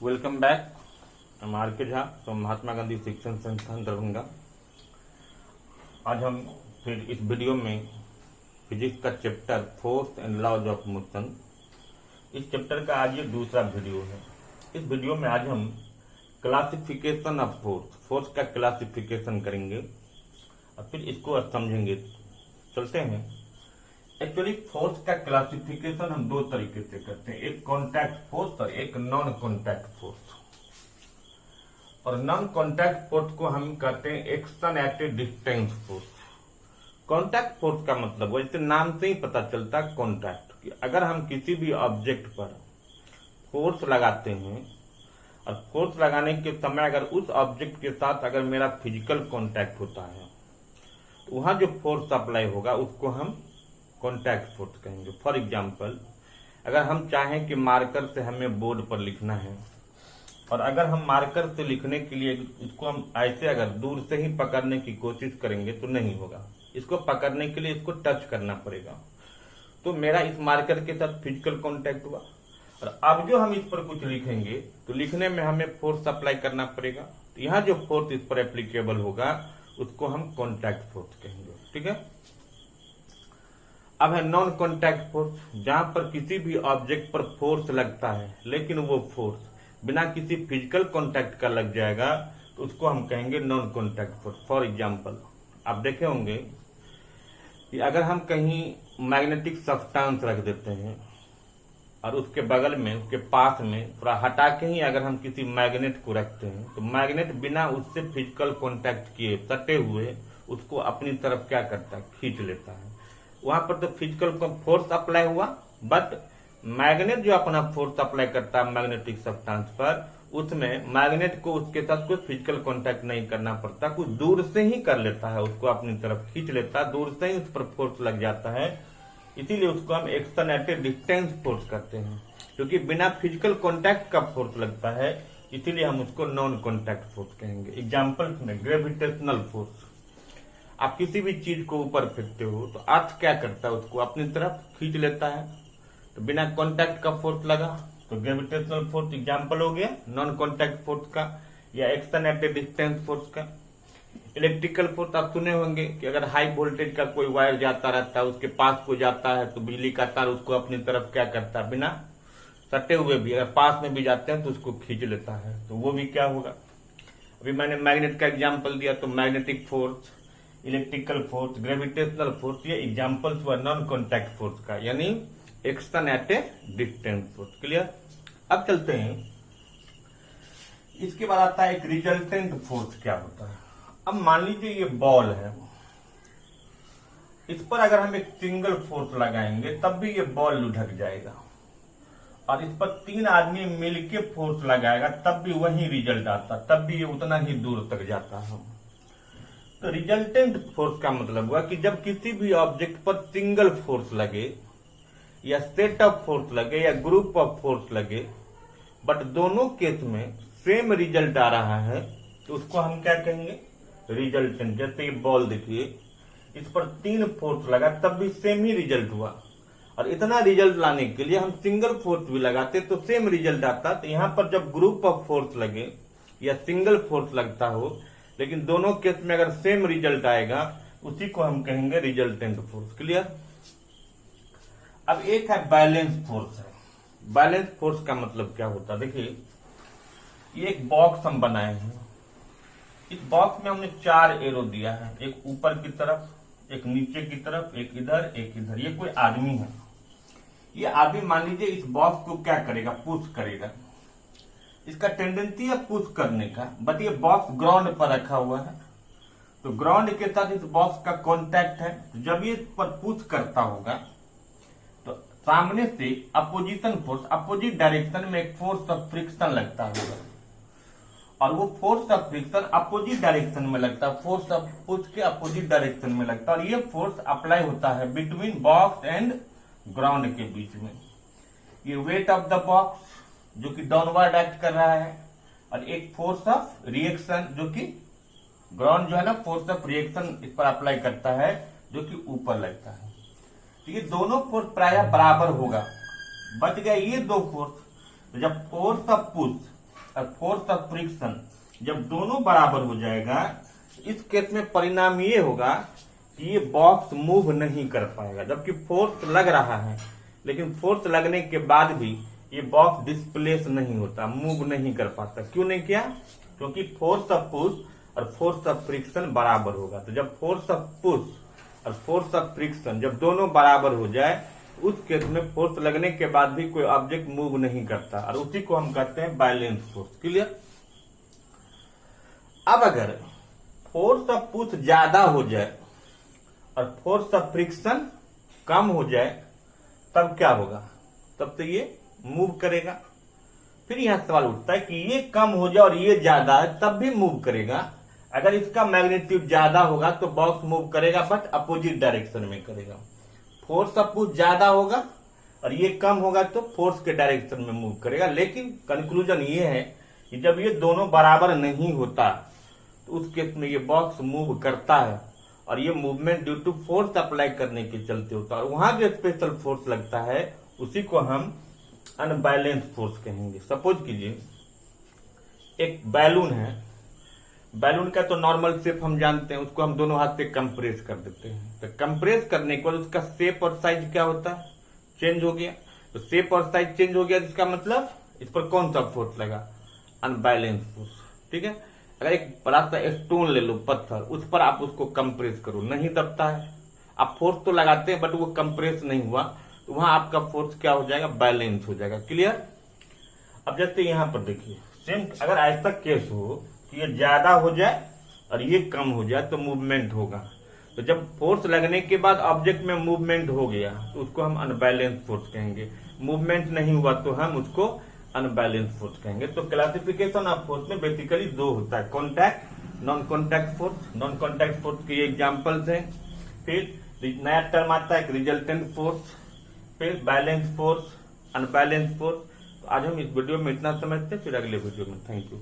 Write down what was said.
Welcome back. हम are के Jha from Mahatma Gandhi शिक्षण संस्थान दरभंगा। आज हम फिर इस वीडियो में फिजिक्स का chapter force and laws of motion, इस चैप्टर का आज ये दूसरा वीडियो है। इस वीडियो में आज हम क्लासिफिकेशन ऑफ फोर्स का क्लासिफिकेशन करेंगे और फिर इसको समझेंगे। चलते हैं। एक्चुअली फोर्स का क्लासिफिकेशन हम दो तरीके से करते हैं, एक कॉन्टैक्ट फोर्स और एक नॉन कॉन्टैक्ट फोर्स। और नॉन कॉन्टैक्ट फोर्स को हम कहते हैं action at A distance force. Contact force का मतलब जैसे नाम से ही पता चलता है कॉन्टैक्ट, कि अगर हम किसी भी ऑब्जेक्ट पर फोर्स लगाते हैं और फोर्स लगाने के समय अगर उस ऑब्जेक्ट के साथ अगर मेरा फिजिकल कॉन्टैक्ट होता है तो वहां जो फोर्स अप्लाई होगा उसको हम कॉन्टैक्ट फोर्स कहेंगे। फॉर एग्जाम्पल, अगर हम चाहें कि मार्कर से हमें बोर्ड पर लिखना है और अगर हम मार्कर से लिखने के लिए इसको हम ऐसे अगर दूर से ही पकड़ने की कोशिश करेंगे तो नहीं होगा। इसको पकड़ने के लिए इसको टच करना पड़ेगा। तो मेरा इस मार्कर के साथ फिजिकल कॉन्टैक्ट हुआ और अब जो हम इस पर कुछ लिखेंगे तो लिखने में हमें फोर्स अप्लाई करना पड़ेगा। तो यहाँ जो फोर्स इस पर एप्लीकेबल होगा उसको हम कॉन्टैक्ट फोर्स कहेंगे। ठीक है। अब है नॉन कॉन्टैक्ट फोर्स, जहां पर किसी भी ऑब्जेक्ट पर फोर्स लगता है लेकिन वो फोर्स बिना किसी फिजिकल कॉन्टैक्ट का लग जाएगा तो उसको हम कहेंगे non contact force. For example, आप देखे होंगे कि अगर हम कहीं मैग्नेटिक सब्सटेंस रख देते हैं और उसके बगल में उसके पास में थोड़ा हटा के ही अगर हम किसी मैग्नेट को रखते हैं तो मैग्नेट बिना उससे फिजिकल कॉन्टैक्ट किए सटे हुए उसको अपनी तरफ क्या करता है, खींच लेता है। वहां पर तो फिजिकल फोर्स अप्लाई हुआ, बट मैग्नेट जो अपना फोर्स अप्लाई करता है मैग्नेटिक सब्सटेंस पर, उसमें मैग्नेट को उसके साथ कोई फिजिकल कांटेक्ट नहीं करना पड़ता, कुछ दूर से ही कर लेता है, उसको अपनी तरफ खींच लेता है, दूर से ही उस पर फोर्स लग जाता है। इसीलिए उसको हम action at A distance force करते हैं, क्योंकि बिना फिजिकल कॉन्टैक्ट का फोर्स लगता है, इसीलिए हम उसको नॉन कॉन्टैक्ट फोर्स कहेंगे। एग्जाम्पल्स में ग्रेविटेशनल फोर्स, आप किसी भी चीज को ऊपर फेंकते हो तो अर्थ क्या करता है, उसको अपनी तरफ खींच लेता है। तो बिना कांटेक्ट का फोर्स लगा तो ग्रेविटेशनल फोर्स एग्जांपल हो गया नॉन कांटेक्ट फोर्स का या action at A distance force का। इलेक्ट्रिकल फोर्स आप सुने होंगे कि अगर हाई वोल्टेज का कोई वायर जाता रहता है, उसके पास को जाता है तो बिजली का तार उसको अपनी तरफ क्या करता है, बिना सटे हुए भी अगर पास में भी जाते हैं तो उसको खींच लेता है। तो वो भी क्या होगा, अभी मैंने मैग्नेट का एग्जाम्पल दिया तो magnetic force, electrical force, gravitational force, ये एग्जांपल्स हुआ नॉन कॉन्टैक्ट फोर्स का, यानी action at A distance force. Clear. अब चलते हैं, इसके बाद आता है एक रिजल्टेंट फोर्स क्या होता है। अब मान लीजिए ये बॉल है, इस पर अगर हम एक सिंगल फोर्स लगाएंगे तब भी ये बॉल लुढ़क जाएगा, और इस पर 3 आदमी मिलके फोर्स लगाएगा तब भी वही रिजल्ट आता, तब भी ये उतना ही दूर तक जाता है। तो रिजल्टेंट फोर्स का मतलब हुआ कि जब किसी भी ऑब्जेक्ट पर सिंगल फोर्स लगे या सेट ऑफ फोर्स लगे या ग्रुप ऑफ फोर्स लगे, बट दोनों केस में सेम रिजल्ट आ रहा है तो उसको हम क्या कहेंगे, रिजल्टेंट। जैसे ये बॉल देखिए, इस पर 3 फोर्स लगा तब भी सेम ही रिजल्ट हुआ, और इतना रिजल्ट लाने के लिए हम सिंगल फोर्स भी लगाते तो सेम रिजल्ट आता। तो यहाँ पर जब ग्रुप ऑफ फोर्स लगे या सिंगल फोर्स लगता हो लेकिन दोनों केस में अगर सेम रिजल्ट आएगा उसी को हम कहेंगे रिजल्टेंट फोर्स। क्लियर। अब एक है बैलेंस फोर्स है। बैलेंस फोर्स का मतलब क्या होता है, देखिए ये एक बॉक्स हम बनाए हैं, इस बॉक्स में हमने 4 एरो दिया है, एक ऊपर की तरफ, एक नीचे की तरफ, एक इधर एक इधर। ये कोई आदमी है, ये आदमी मान लीजिए इस बॉक्स को क्या करेगा, पुश करेगा। इसका टेंडेंसी है पुश करने का, बट ये बॉक्स ग्राउंड पर रखा हुआ है, तो ग्राउंड के साथ इस बॉक्स का कांटेक्ट है। तो जब ये पर पुश करता होगा तो सामने से अपोजिशन फोर्स, अपोजिट डायरेक्शन में एक फोर्स ऑफ फ्रिक्शन लगता होगा, और वो force of friction opposite direction में लगता है, फोर्स ऑफ पुश के अपोजिट डायरेक्शन में लगता है, और ये फोर्स अप्लाई होता है बिटवीन बॉक्स एंड ग्राउंड के बीच में। ये वेट ऑफ द बॉक्स जो कि डाउनवर्ड एक्ट कर रहा है, और एक फोर्स ऑफ रिएक्शन जो कि ग्राउंड जो है ना फोर्स ऑफ रिएक्शन इस पर अप्लाई करता है जो कि ऊपर लगता है। तो ये दोनों फोर्स प्रायः बराबर होगा, बच गया ये 2 फोर्स। तो जब फोर्स ऑफ पुश और फोर्स ऑफ फ्रिक्शन जब दोनों बराबर हो जाएगा, इस केस में परिणाम ये होगा कि ये बॉक्स मूव नहीं कर पाएगा। जबकि फोर्स लग रहा है, लेकिन फोर्स लगने के बाद भी ये बॉक्स डिस्प्लेस नहीं होता, मूव नहीं कर पाता। क्यों नहीं किया? क्योंकि फोर्स ऑफ पुश और फोर्स ऑफ फ्रिक्शन बराबर होगा। तो जब फोर्स ऑफ पुश और फोर्स ऑफ फ्रिक्शन जब दोनों बराबर हो जाए, उस केस में फोर्स लगने के बाद भी कोई ऑब्जेक्ट मूव नहीं करता, और उसी को हम कहते हैं बैलेंस फोर्स। क्लियर? अब अगर फोर्स ऑफ पुश ज्यादा हो जाए और फोर्स ऑफ फ्रिक्शन कम हो जाए, तब क्या होगा? तब तो ये मूव करेगा। फिर यहां सवाल उठता है कि ये कम हो जाए और ये ज्यादा है, तब भी मूव करेगा। अगर इसका मैग्नीट्यूड ज्यादा होगा तो बॉक्स मूव करेगा, बट अपोजिट डायरेक्शन में करेगा। फोर्स ऑफ पुश ज्यादा होगा और ये कम होगा तो फोर्स के डायरेक्शन में मूव करेगा। लेकिन कंक्लूजन ये है कि जब ये दोनों बराबर नहीं होता, तो उस केस में ये बॉक्स मूव करता है, और ये movement due to force apply करने के चलते होता है। और वहां जो स्पेशल फोर्स लगता है, उसी को हम अनबैलेंस फोर्स कहेंगे। सपोज कीजिए एक बैलून है, बैलून का तो नॉर्मल शेप हम जानते हैं, उसको हम दोनों हाथ से कंप्रेस कर देते हैं। तो कंप्रेस करने के बाद उसका शेप और साइज क्या होता है? चेंज हो गया। तो शेप और साइज चेंज हो गया, जिसका मतलब इस पर कौन सा फोर्स लगा? Unbalance force. ठीक है? अगर एक बड़ा सा स्टोन ले लो, पत्थर, उस पर आप उसको कंप्रेस करो, नहीं दबता है। आप फोर्स तो लगाते हैं, बट वो कंप्रेस नहीं हुआ, तो वहां आपका फोर्स क्या हो जाएगा? बैलेंस हो जाएगा। क्लियर? अब जैसे यहां पर देखिए, सेम अगर ऐसा केस हो कि ये ज्यादा हो जाए और ये कम हो जाए, तो मूवमेंट होगा। तो जब फोर्स लगने के बाद ऑब्जेक्ट में मूवमेंट हो गया, तो उसको हम अनबैलेंस फोर्स कहेंगे। मूवमेंट नहीं हुआ तो हम उसको अनबैलेंस फोर्स कहेंगे। तो क्लासिफिकेशन ऑफ फोर्स में बेसिकली दो होता है, contact, non contact force. Non contact force के एग्जांपल्स हैं। फिर नया टर्म आता है रिजल्टेंट फोर्स, फिर बैलेंस फोर्स, अनबैलेंस फोर्स। तो आज हम इस वीडियो में इतना समझते हैं, फिर अगले वीडियो में। Thank you.